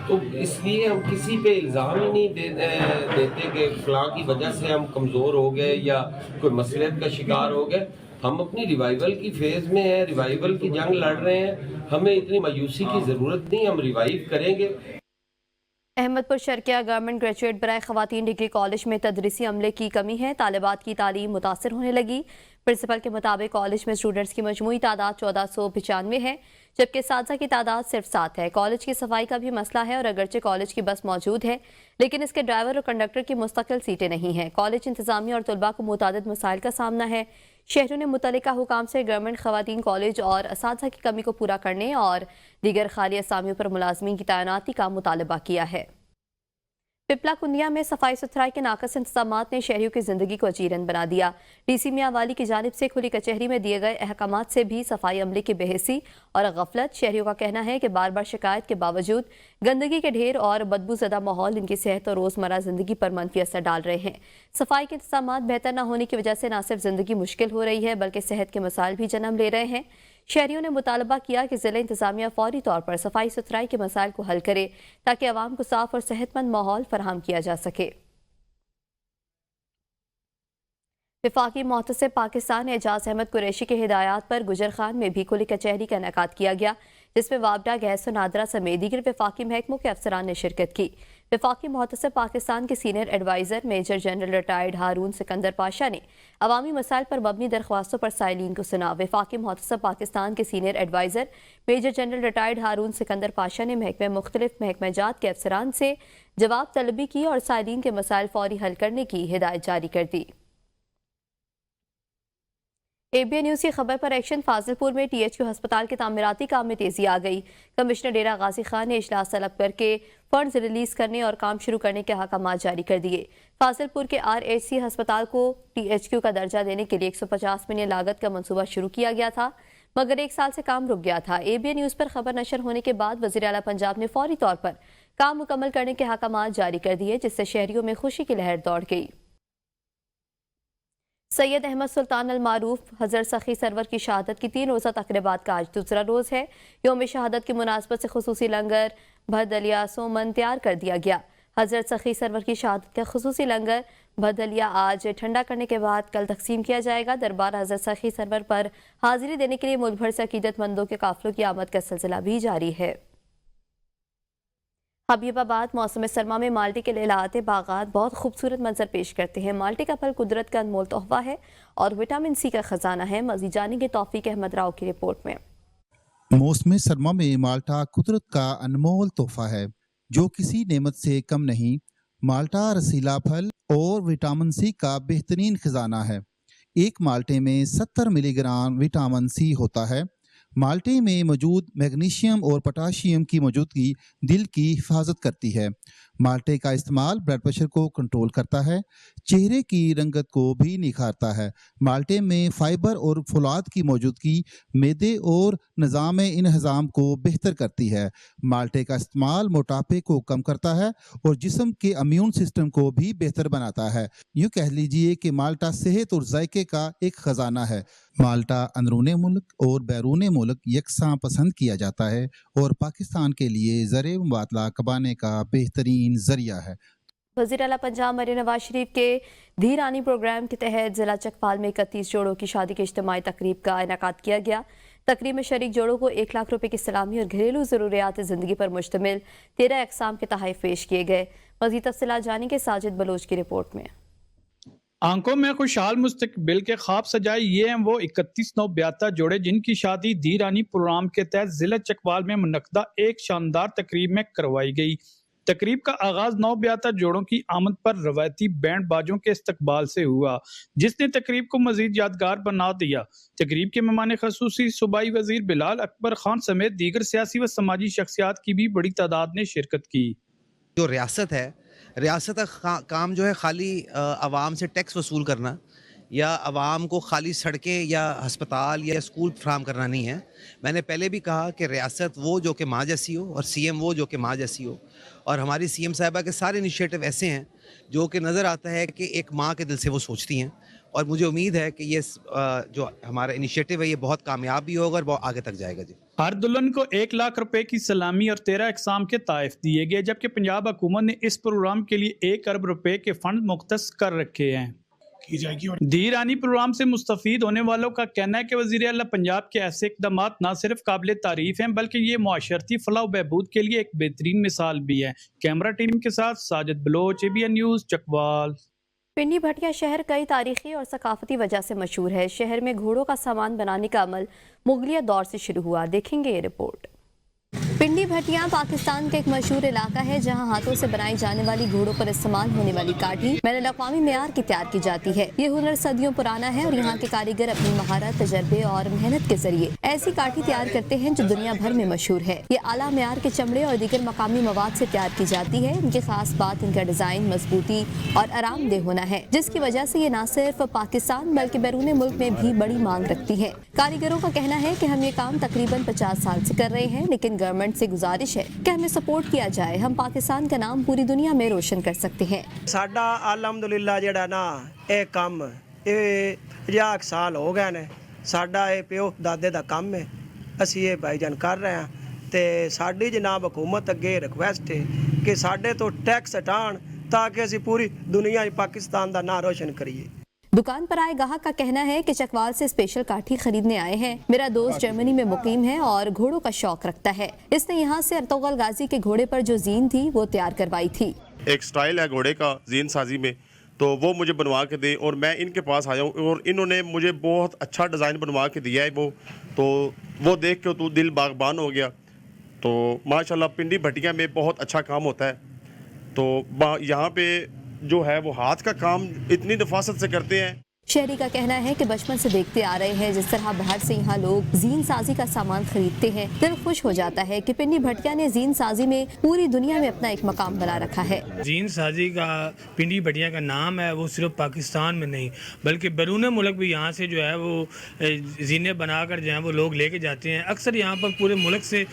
तो इसलिए हम किसी पे इल्ज़ाम ही नहीं देते कि फ़लाँ की वजह से हम कमज़ोर हो गए या कोई मसलियत का शिकार हो गए। हम अपनी रिवाइवल की फेज़ में हैं, रिवाइवल की जंग लड़ रहे हैं। हमें इतनी मायूसी की ज़रूरत नहीं, हम रिवाइव करेंगे। अहमदपुर शर्किया गवर्नमेंट ग्रेजुएट बराए ख़वातीन डिग्री कॉलेज में तदरीसी अमले की कमी है। तालिबात की तालीम मुतासर होने लगी। प्रिंसिपल के मुताबिक कॉलेज में स्टूडेंट्स की मजमूई तादाद 1495 है, जबकि साथी की तादाद सिर्फ 7 है। कॉलेज की सफाई का भी मसला है, और अगरचे कॉलेज की बस मौजूद है लेकिन इसके ड्राइवर और कंडक्टर की मुस्तकिल सीटें नहीं हैं। कॉलेज इंतजामिया और तलबा को मुतादिद मसाइल का सामना है। शहरों ने मुतल्लिका हुकाम से गवर्नमेंट ख़वातीन कॉलेज और असातिज़ा की कमी को पूरा करने और दीगर खाली असामियों पर मुलाजमीन की तैनाती का मुतालबा किया है। पिपला कुंदिया में सफाई सुथराई के नाकस इंतजामात ने शहरियों की जिंदगी को अजीरन बना दिया। डीसी मियां वाली की जानिब से खुली कचहरी में दिए गए अहकामात से भी सफाई अमले की बेहिसी और गफलत। शहरियों का कहना है कि बार बार शिकायत के बावजूद गंदगी के ढेर और बदबूजदा माहौल इनकी सेहत और रोजमर्रा जिंदगी पर मनफी असर डाल रहे हैं। सफाई के इंतजामात बेहतर न होने की वजह से न सिर्फ जिंदगी मुश्किल हो रही है बल्कि सेहत के मसाइल भी जन्म ले रहे हैं। शहरियों ने मुतालबा किया कि जिला इंतजामिया फौरी तौर पर सफाई सुथराई के मसाइल को हल करे ताकि आवाम को साफ और सेहतमंद माहौल फराहम किया जा सके। वफाकी मोहतसिब पाकिस्तान ने एजाज अहमद कुरैशी के हिदायत पर गुजर खान में भी खुली कचहरी का इनेकाद किया गया, जिसमें वाबडा, गैस और नादरा समेत दीगर वफाकी महकमों के अफसरान ने शिरकत की। वफाकी मोहतसिब पाकिस्तान के senior advisor major general retired Haroon Sikandar Pasha ने अवामी मसाइल पर मबनी दरख्वास्तों पर साइलिन को सुना। वफाकी मोहतसिब पाकिस्तान के senior advisor major general retired Haroon Sikandar Pasha ने मुख्तलिफ महकमेजात के अफसरान से जवाब तलबी की और साइलिन के मसाइल फौरी हल करने की हिदायत जारी कर दी। एबीएन न्यूज़ की खबर पर एक्शन। फाजिलपुर में टीएचक्यू अस्पताल के तामीराती काम में तेजी आ गई। कमिश्नर डेरा गाजी खान ने इजलास तलब करके फंड्स रिलीज करने और काम शुरू करने के अहकामात जारी कर दिए। फाजिलपुर के आरएचसी अस्पताल को टीएचक्यू का दर्जा देने के लिए 150 मिलियन लागत का मंसूबा शुरू किया गया था, मगर 1 साल से काम रुक गया था। एबीएन न्यूज़ पर खबर नशर होने के बाद वज़ीर आला पंजाब ने फौरी तौर पर काम मुकम्मल करने के अहकामात जारी कर दिए, जिससे शहरियों में खुशी की लहर दौड़ गई। सैयद अहमद सुल्तान अल मारूफ हज़रत सखी सरवर की शहादत की 3 रोज़ा तकरीबात का आज दूसरा रोज़ है। यौम शहादत की मुनासबत से खुसूसी लंगर भदलिया सोमन तैयार कर दिया गया। हज़रत सखी सरवर की शहादत का खुसूसी लंगर भदलिया आज ठंडा करने के बाद कल तकसीम किया जाएगा। दरबार हज़रत सखी सरवर पर हाजिरी देने के लिए मुल्क भर से अकीदतमंदों के काफिलों की आमद का सिलसिला भी जारी है। हबीबाबाद मौसम सरमा में माल्टे के लहलाते बागात बहुत खूबसूरत मंजर पेश करते हैं। माल्टे का फल कुदरत का अनमोल तोहफा है और विटामिन सी का खजाना है। मज़ीद जानेंगे तौफीक अहमद राव की रिपोर्ट में। मौसम सरमा में माल्टा कुदरत का अनमोल तोहफा है जो किसी नेमत से कम नहीं। माल्टा रसीला फल और विटामिन सी का बेहतरीन खजाना है। एक माल्टे में 70 मिलीग्राम विटामिन सी होता है। माल्टे में मौजूद मैग्नीशियम और पोटाशियम की मौजूदगी दिल की हिफाजत करती है। माल्टे का इस्तेमाल ब्लड प्रेशर को कंट्रोल करता है, चेहरे की रंगत को भी निखारता है। माल्टे में फाइबर और फौलाद की मौजूदगी मैदे और निज़ाम इंहज़ाम को बेहतर करती है। माल्टे का इस्तेमाल मोटापे को कम करता है और जिस्म के इम्यून सिस्टम को भी बेहतर बनाता है। यूँ कह लीजिए कि माल्टा सेहत और जायके का एक ख़जाना है। माल्टा अंदरूने मुल्क और बैरून मुल्क यकसां पसंद किया जाता है और पाकिस्तान के लिए ज़र मुबादला कमाने का बेहतरीन ज़रिया है। वज़ीर आला पंजाब मरियम नवाज शरीफ के धीरानी प्रोग्राम के तहत जिला चकपाल में 31 जोड़ों की शादी की इज्तिमाई तकरीब का इनेकाद किया गया। तकरीब में शरीक जोड़ों को 1 लाख रुपए की सलामी और घरेलू ज़रूरियात ज़िंदगी पर मुश्तमिल 13 अक़साम के तोहफ़े पेश किए गए। मज़ीद तफ़सीलात जानेंगे साजिद बलोच की रिपोर्ट में। आंखों में खुशहाल मुस्तकबिल के ख्वाब सजाए ये हैं वो 31 नवब्याता जोड़े जिनकी शादी धीरानी प्रोग्राम के तहत जिला चकवाल में मुनक्दा एक शानदार तकरीब में करवाई गई। तकरीब का आगाज नवब्याता जोड़ों की आमद पर रवायती बैंड बाजों के इस्तकबाल से हुआ, जिसने तकरीब को मजीद यादगार बना दिया। तकरीब के मेहमान खसूसी सूबाई वजीर बिलाल अकबर खान समेत दीगर सियासी व समाजी शख्सियात की भी बड़ी तादाद ने शिरकत की। जो रियासत है, रियासत का काम जो है खाली आवाम से टैक्स वसूल करना या आवाम को खाली सड़कें या हस्पताल या स्कूल फराहम करना नहीं है। मैंने पहले भी कहा कि रियासत वो जो कि माँ जैसी हो और सीएम वो जो कि माँ जैसी हो, और हमारी सीएम साहिबा के सारे इनिशिएटिव ऐसे हैं जो कि नज़र आता है कि एक माँ के दिल से वो सोचती हैं, और मुझे उम्मीद है कि ये जो हमारा इनिशिएटिव है ये बहुत कामयाब भी होगा और बहुत आगे तक जाएगा। जी, हर दुल्हन को 1 लाख रुपए की सलामी और 13 अक़साम के तोहफ़े दिए गए, जबकि पंजाब हुकूमत ने इस प्रोग्राम के लिए 1 अरब रुपए के फंड मुख्तस कर रखे हैं। धीरानी प्रोग्राम से मुस्तफीद होने वालों का कहना है कि वज़ीर आला पंजाब के ऐसे इक़दाम न सिर्फ काबिल तारीफ हैं बल्कि ये मुआशरती फलाह व बहबूद के लिए एक बेहतरीन मिसाल भी है। कैमरा टीम के साथ साजिद बलोच, ABN न्यूज़, चकवाल। पिंडी भटिया शहर कई तारीखी और सकाफती वजह से मशहूर है। शहर में घोड़ों का सामान बनाने का अमल मुगलिया दौर से शुरू हुआ। देखेंगे ये रिपोर्ट। पिंडी भटिया पाकिस्तान का एक मशहूर इलाका है जहां हाथों से बनाई जाने वाली घोड़ों पर इस्तेमाल होने वाली काठी बैनुल-अक़वामी मेयार की तैयार की जाती है। ये हुनर सदियों पुराना है और यहाँ के कारीगर अपनी महारत, तजर्बे और मेहनत के जरिए ऐसी काठी तैयार करते हैं जो दुनिया भर में मशहूर है। ये आला मेयार के चमड़े और दीगर मकामी मवाद से तैयार की जाती है। इनकी खास बात इनका डिजाइन, मजबूती और आरामदेह होना है, जिसकी वजह से ये न सिर्फ पाकिस्तान बल्कि बैरून मुल्क में भी बड़ी मांग रखती है। कारीगरों का कहना है कि हम ये काम तकरीबन 50 साल से कर रहे हैं, लेकिन गवर्नमेंट से गुजारिश है कि हमें सपोर्ट किया जाए। हम पाकिस्तान का नाम पूरी दुनिया में रोशन कर सकते हैं। साडा अलहमदुलिल्लाह जेड़ा ना ये काम ये 50 साल हो गए ने, साडा ये प्यो दादे दा काम है, असी ये भाईजान कर रहे हैं। ते साडी जनाब हुकूमत अगे रिक्वेस्ट है कि साडे तो टैक्स हटान ताकि असी पूरी दुनिया पाकिस्तान दा नाम रोशन करिए। दुकान पर आए गाहक का कहना है कि चकवाल से स्पेशल काठी खरीदने आए हैं। मेरा दोस्त जर्मनी में मुकीम है और घोड़ों का शौक रखता है। इसने यहाँ से अर्तुगरुल गाजी के घोड़े पर जो जीन थी वो तैयार करवाई थी। एक स्टाइल है घोड़े का जीन साजी में, तो वो मुझे बनवा के दे और मैं इनके पास आया हूँ और इन्होंने मुझे बहुत अच्छा डिज़ाइन बनवा के दिया है। वो देख के तो दिल बागबान हो गया। तो माशाल्लाह पिंडी भटिया में बहुत अच्छा काम होता है। तो यहाँ पे जो है वो हाथ का काम इतनी नफासत से करते हैं। शहरी का कहना है कि बचपन से देखते आ रहे हैं जिस तरह बाहर से यहाँ लोग जीन साजी का सामान खरीदते हैं। दिल खुश हो जाता है कि पिंडी भटिया ने जीन साजी में पूरी दुनिया में अपना एक मकाम बना रखा है। जीन साजी का पिंडी भटिया का नाम है, वो सिर्फ पाकिस्तान में नहीं बल्कि बैरून मुल्क भी यहाँ से जो है वो जीने बनाकर जो है वो लोग लेके जाते हैं। अक्सर यहाँ पर पूरे मुल्क से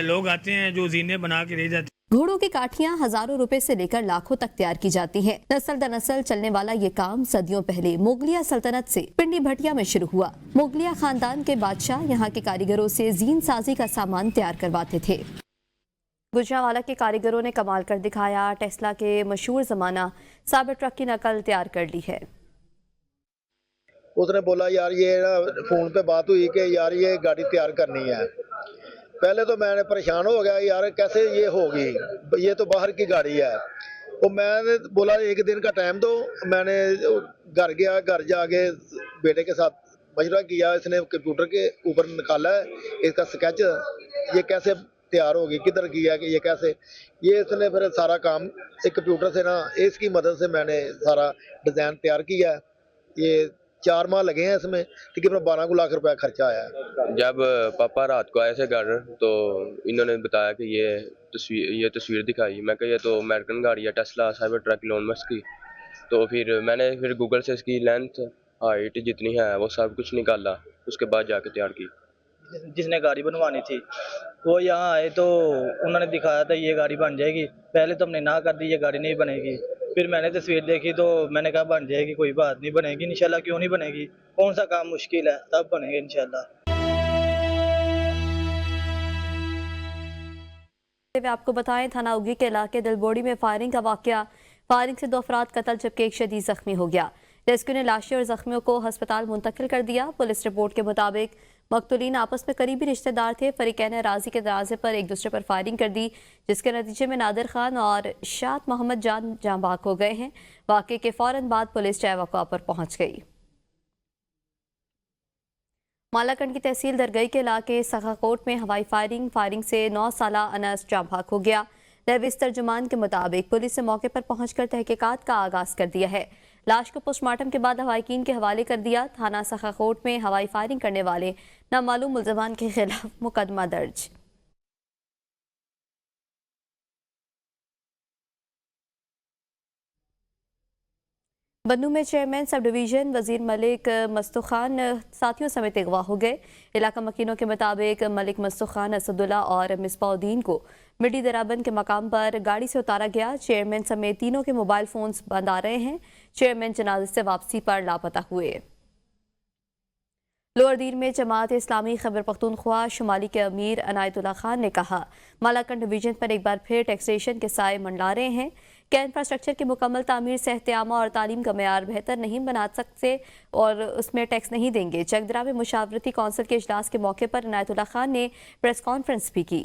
लोग आते हैं जो जीने बना के ले जाते हैं। घोड़ों की काठियां हजारों रुपए से लेकर लाखों तक तैयार की जाती हैं। नस्ल दर नस्ल चलने वाला ये काम सदियों पहले मुगलिया सल्तनत से पिंडी भटिया में शुरू हुआ। मुगलिया खानदान के बादशाह यहाँ के कारीगरों से जीन साजी का सामान तैयार करवाते थे। गुजरांवाला के कारीगरों ने कमाल कर दिखाया। टेस्ला के मशहूर जमाना साइबर ट्रक की नकल तैयार कर ली है। उसने बोला यार ये ना फोन पे बात हुई कि यार ये गाड़ी तैयार करनी है। पहले तो मैंने परेशान हो गया, यार कैसे ये होगी, ये तो बाहर की गाड़ी है। तो मैंने बोला एक दिन का टाइम दो। मैंने घर गया, घर जाके बेटे के साथ मशवरा किया। इसने कंप्यूटर के ऊपर निकाला है इसका स्केच, ये कैसे तैयार होगी, किधर किया कि ये कैसे, ये इसने फिर सारा काम एक कंप्यूटर से ना इसकी मदद से मैंने सारा डिज़ाइन तैयार किया। ये 4 माह लगे हैं इसमें, तकरीबन 12 लाख रुपया खर्चा आया है। जब पापा रात को आए थे घर तो इन्होंने बताया कि ये तस्वीर दिखाई। मैं कहा ये तो अमेरिकन गाड़ी है, Tesla cyber truck Elon Musk की। तो फिर मैंने गूगल से इसकी लेंथ, हाइट जितनी है वो सब कुछ निकाला, उसके बाद जाके तैयार की। जिसने गाड़ी बनवानी थी वो यहाँ आए तो उन्होंने दिखाया था ये गाड़ी बन जाएगी। पहले तो हमने ना कर दी, ये गाड़ी नहीं बनेगी। फिर मैंने तस्वीर देखी तो मैंने कहा बन जाएगी, कोई बात नहीं, बनेगी इंशाल्लाह। क्यों नहीं बनेगी, कौन सा काम मुश्किल है, तब बनेगा इंशाल्लाह। आपको बताएं थाना उगी के इलाके दिलबोड़ी में फायरिंग का वाकया। फायरिंग से 2 अफराद कत्ल जबकि एक शदीद जख्मी हो गया। रेस्क्यू ने लाशें और जख्मियों को अस्पताल मुंतकिल कर दिया। पुलिस रिपोर्ट के मुताबिक मकतूलीन आपस में करीबी रिश्तेदार थे। फरीकैन ने राजी के दरवाजे पर एक दूसरे पर फायरिंग कर दी, जिसके नतीजे में नादिर खान और शाद मोहम्मद जान बाग हो गए हैं। वाक़े के फौरन बाद पुलिस चायवका पर पहुंच गई। मालाकंड की तहसील दरगई के इलाके सखाकोट में हवाई फायरिंग से 9 साला अनस जान बाग हो गया। लेविस तर्जुमान के मुताबिक पुलिस ने मौके पर पहुंचकर तहकीकात का आगाज कर दिया है। लाश को पोस्टमार्टम के बाद हवाईकीन के हवाले कर दिया। थाना सखाकोट में हवाई फायरिंग करने वाले नामालूम मुल्ज़मान के खिलाफ मुकदमा दर्ज। बन्नू में चेयरमैन सब डिवीजन वजीर मलिक मस्तू खान साथियों समेत अगवा हो गए। इलाका मकीनों के मुताबिक मलिक मस्तू खान, असदुल्ला और मिसबाउद्दीन को मिड्डी दराबंद के मकाम पर गाड़ी से उतारा गया। चेयरमैन समेत तीनों के मोबाइल फोन्स बंद आ रहे हैं। चेयरमैन जनाजे से वापसी पर लापता हुए। लोअर दीर में जमात इस्लामी खैबर पख्तूनख्वा शुमाली के अमीर अनायतुल्लाह खान ने कहा, मालाकंड डिवीजन पर एक बार फिर टैक्सेशन के साए मंडला रहे हैं। क्या इंफ्रास्ट्रक्चर की मुकम्मल तामीर, सेहत-ए-आमा और तालीम का मेयार बेहतर नहीं बना सकते और उसमें टैक्स नहीं देंगे। चकदरा में मुशावरती कौंसिल के इजलास के मौके पर अनायतुल्लाह खान ने प्रेस कॉन्फ्रेंस भी की।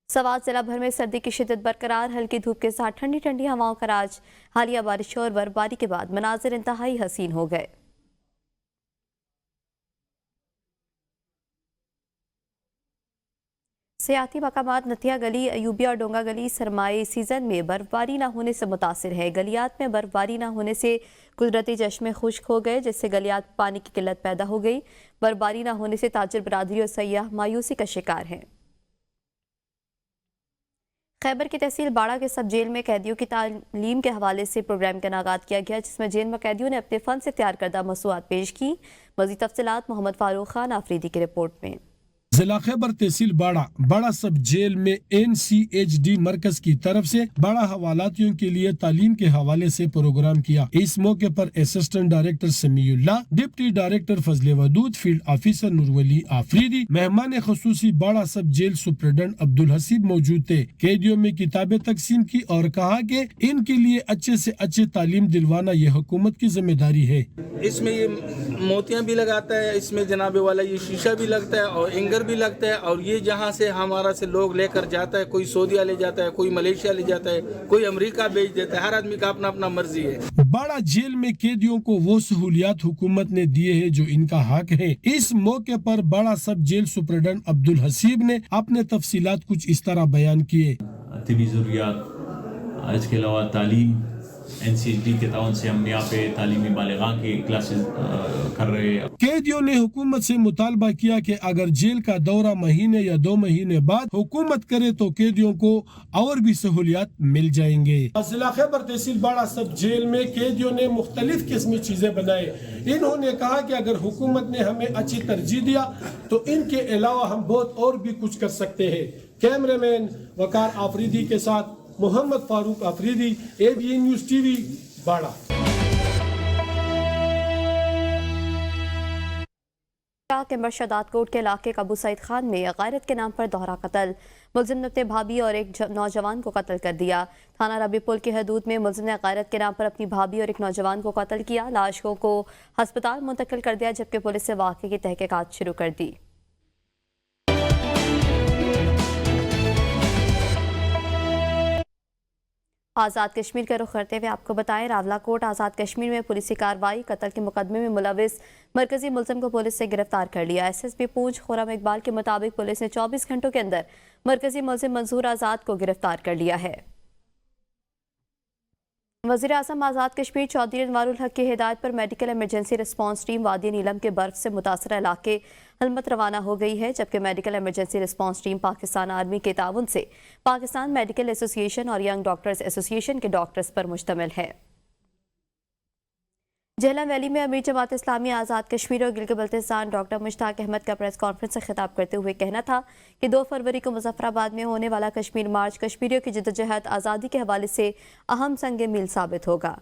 सवात जिला भर में सर्दी की शिद्दत बरकरार, हल्की धूप के साथ ठंडी ठंडी हवाओं का राज। हालिया बारिशों और बर्फबारी के बाद मनाजिर इंतहाई हसीन हो गए। सियाती मकामात नथिया गली, अयूबिया और डोंगा गली सरमाई सीजन में बर्फबारी न होने से मुतासिर है। गलियात में बर्फबारी न होने से कुदरती चश्मे खुश्क हो गए, जिससे गलियात पानी की किल्लत पैदा हो गई। बर्फबारी न होने से ताजिर बरादरी और सयाह मायूसी का शिकार हैं। खैबर की तहसील बाड़ा के सब जेल में कैदियों की तालीम के हवाले से प्रोग्राम का इनाकात किया गया, जिसमें जेल में कैदियों ने अपने फन से तैयार करदा मसनूआत पेश की। मज़ीद तफसीलात मोहम्मद फारूक खान आफरीदी की रिपोर्ट में। जिला खैबर तहसील बाड़ा सब जेल में NCHD मरकज की तरफ से बड़ा हवालातियों के लिए तालीम के हवाले से प्रोग्राम किया। इस मौके पर assistant director Samiullah, deputy director Fazle Wadood, field officer Noorwali Afridi, मेहमान खुसूसी बाड़ा सब जेल सुप्रिटेंडेंट अब्दुल हसीब मौजूद थे। कैदियों में किताबें तकसीम की और कहा कि इनके लिए अच्छे से अच्छे तालीम दिलवाना ये हुकूमत की जिम्मेदारी है। इसमें ये मोतियां भी लगाता है, इसमें जनाबे वाला ये शीशा भी लगता है और एंगर भी लगता है, और ये जहाँ से हमारा से लोग लेकर जाता है, कोई सऊदीया ले जाता है, कोई मलेशिया ले जाता है, कोई अमेरिका भेज देता है। हर आदमी का अपना अपना मर्जी है। बाड़ा जेल में कैदियों को वो सहूलियात हुकूमत ने दिए हैं जो इनका हक है। इस मौके पर बाड़ा सब जेल सुप्रिटेंडेंट अब्दुल हसीब ने अपने तफसीलात कुछ इस तरह बयान किए। तबी ज़रूरियात, इसके अलावा तालीम, NCHD के ताउन से हम यहाँ पे तालीमी बालिगा की क्लासेस कर रहे हैं। कैदियों ने हुकूमत से मुतालबा किया कि अगर जेल का दौरा महीने या 2 महीने बाद हुकूमत करे तो कैदियों को और भी सहूलियात मिल जाएंगे। जिला खैबर तहसील बाड़ा सब जेल में कैदियों ने मुख्तलिफ किस्म की चीजें बनाए। इन्होंने कहा कि अगर हुकूमत ने हमें अच्छी तरजीह दिया तो इनके अलावा हम बहुत और भी कुछ कर सकते हैं। कैमरामैन वकार आफरीदी के साथ Mohammad Farooq Afridi, ABN news TV, Bara. Qambar Shahdadkot के इलाके का अबू सईद खान में गैरत के नाम पर दोहरा कत्ल। मुलजिम ने अपने भाभी और एक नौजवान को कत्ल कर दिया। थाना रबी पुल की हदूद में मुलजिम ने गैरत के नाम पर अपनी भाभी और एक नौजवान को कत्ल किया। लाशों को हस्पताल मुंतकिल कर दिया, जबकि पुलिस ने वाक़े की तहकीकात शुरू कर दी। आज़ाद कश्मीर का रुख करते हुए आपको बताएं, रावलाकोट आज़ाद कश्मीर में पुलिसी कार्रवाई, कत्ल के मुकदमे में मुलविस मरकजी मुलजिम को पुलिस ने गिरफ्तार कर लिया। SSP पूंछ खुर्रम इकबाल के मुताबिक पुलिस ने 24 घंटों के अंदर मरकजी मुलजिम मंजूर आज़ाद को गिरफ्तार कर लिया है। वज़ीर आज़म आज़ाद कश्मीर चौधरी अनवारुल हक की हिदायत पर मेडिकल इमरजेंसी रिस्पांस टीम वादी नीलम के बर्फ से मुतासर इलाके हलमत रवाना हो गई है, जबकि medical emergency response team Pakistan army के ताउन से पाकिस्तान मेडिकल एसोसिएशन और यंग डॉक्टर्स एसोसिएशन के डॉक्टर्स पर मुश्तमिल है। झेलम वैली में अमीर जमात इस्लामी आज़ाद कश्मीर और गिलगित बल्तिस्तान डॉक्टर मुश्ताक अहमद का प्रेस कॉन्फ्रेंस से खिताब करते हुए कहना था कि 2 फरवरी को मुजफ्फराबाद में होने वाला कश्मीर मार्च कश्मीरियों की जिद्दोजहद आज़ादी के हवाले से अहम संग मील साबित होगा।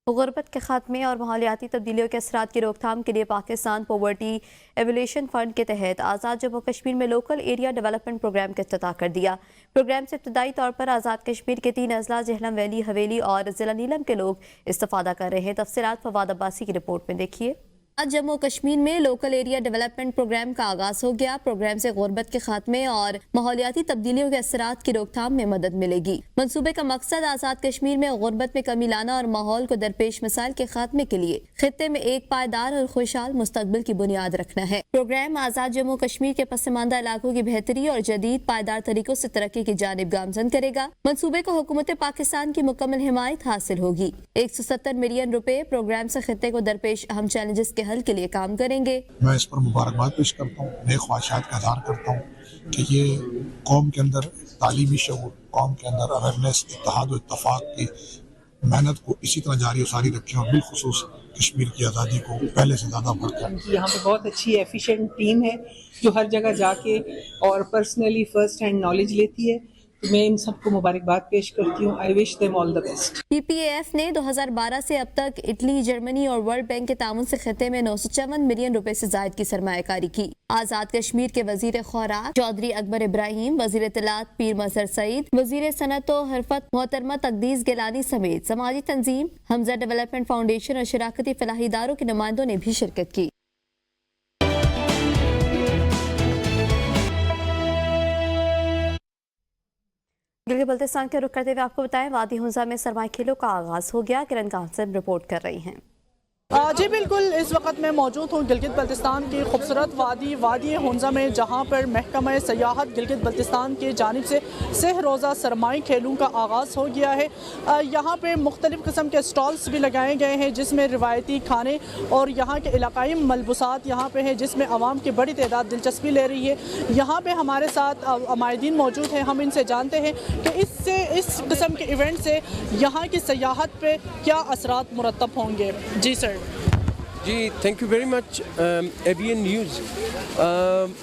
गुर्बत के खात्मे और माहौलियाती तब्दीलियों के असरात की रोकथाम के लिए पाकिस्तान पॉवर्टी एवोल्यूशन फंड के तहत आज़ाद जम्मू कश्मीर में लोकल एरिया डेवलपमेंट प्रोग्राम का इफ्तिताह कर दिया। प्रोग्राम से इब्तदाई तौर पर आज़ाद कश्मीर के 3 अजला झेलम वैली, हवेली और ज़िला नीलम के लोग इस्तेफादा कर रहे हैं। तफसीलात फवाद अब्बासी की रिपोर्ट में देखिए। आज जम्मू कश्मीर में लोकल एरिया डेवलपमेंट प्रोग्राम का आगाज हो गया। प्रोग्राम से गुर्बत के खात्मे और माहौलियाती तब्दीलियों के असरात की रोकथाम में मदद मिलेगी। मंसूबे का मकसद आज़ाद कश्मीर में गुर्बत में कमी लाना और माहौल को दरपेश मसाइल के खात्मे के लिए खित्ते में एक पायदार और खुशहाल मुस्तकबिल की बुनियाद रखना है। प्रोग्राम आज़ाद जम्मू कश्मीर के पसमानदा इलाकों की बेहतरी और जदीद पायदार तरीकों से तरक्की की जानिब गामजन करेगा। मंसूबे को हुकूमत पाकिस्तान की मुकम्मल हिमायत हासिल होगी। 170 मिलियन रुपए प्रोग्राम से खित्ते को दरपेश अहम चैलेंजेस के हल के लिए काम करेंगे। मैं इस पर मुबारकबाद पेश करता हूँ, नए ख्वाहिशात का इज़हार करता हूँ कि ये कौम के अंदर तालीमी शऊर, कौम के अंदर अवेयरनेस, इत्तेहाद और इत्तफाक की मेहनत को इसी तरह जारी और सारी रखें और बिलखुसूस कश्मीर की आज़ादी को पहले से ज़्यादा बढ़कर। यहाँ पे बहुत अच्छी एफिशिएंट टीम है जो हर जगह जाके और पर्सनली फर्स्ट हैंड नॉलेज लेती है। तो मैं इन सबको मुबारकबाद पेश करती हूँ। I wish them all the best. PPAF ने 2012 से अब तक इटली, जर्मनी और वर्ल्ड बैंक के ताउन से खित्ते में 954 मिलियन रुपए से जायद की सरमायाकारी की। आज़ाद कश्मीर के वजीर खुराक चौधरी अकबर इब्राहिम, वजीर इत्तलात पीर मजहर सईद, वजीर सनत व हरफत मोहतरमा तकदीस गिलानी समेत समाजी तंजीम, हमजा डेवलपमेंट फाउंडेशन और शराकती फलाही इदारों के नुमाइंदों ने भी शिरकत की। गिलगित बल्तिस्तान के रुख करते हुए आपको बताएं, वादी हुंजा में सरमाई खेलों का आगाज हो गया। किरण कासिम रिपोर्ट कर रही हैं। جی بالکل، اس وقت میں موجود ہوں گلگت بلتستان کی خوبصورت وادی ہنزا میں، جہاں پر محکمہ سیاحت گلگت بلتستان کی جانب سے سہ روزہ سرمائی کھیلوں کا آغاز ہو گیا ہے۔ یہاں پہ مختلف قسم کے سٹالز بھی لگائے گئے ہیں، جس میں روایتی کھانے اور یہاں کے علاقائی ملبوسات یہاں پہ ہیں، جس میں عوام کی بڑی تعداد دلچسپی لے رہی ہے۔ یہاں پہ ہمارے ساتھ عمائدین موجود ہیں، ہم ان سے جانتے ہیں کہ اس قسم کے ایونٹ سے یہاں کی سیاحت پہ کیا اثرات مرتب ہوں گے۔ جی سر۔ جی thank you very much ABN news.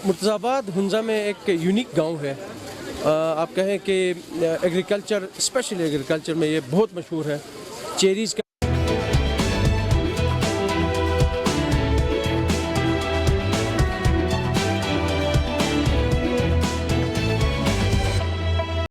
Murtazabad Hunza میں ایک یونیک گاؤں ہے، آپ کہیں کہ ایگریکلچر، اسپیشلی ایگریکلچر میں یہ بہت مشہور ہے۔ چیریز کا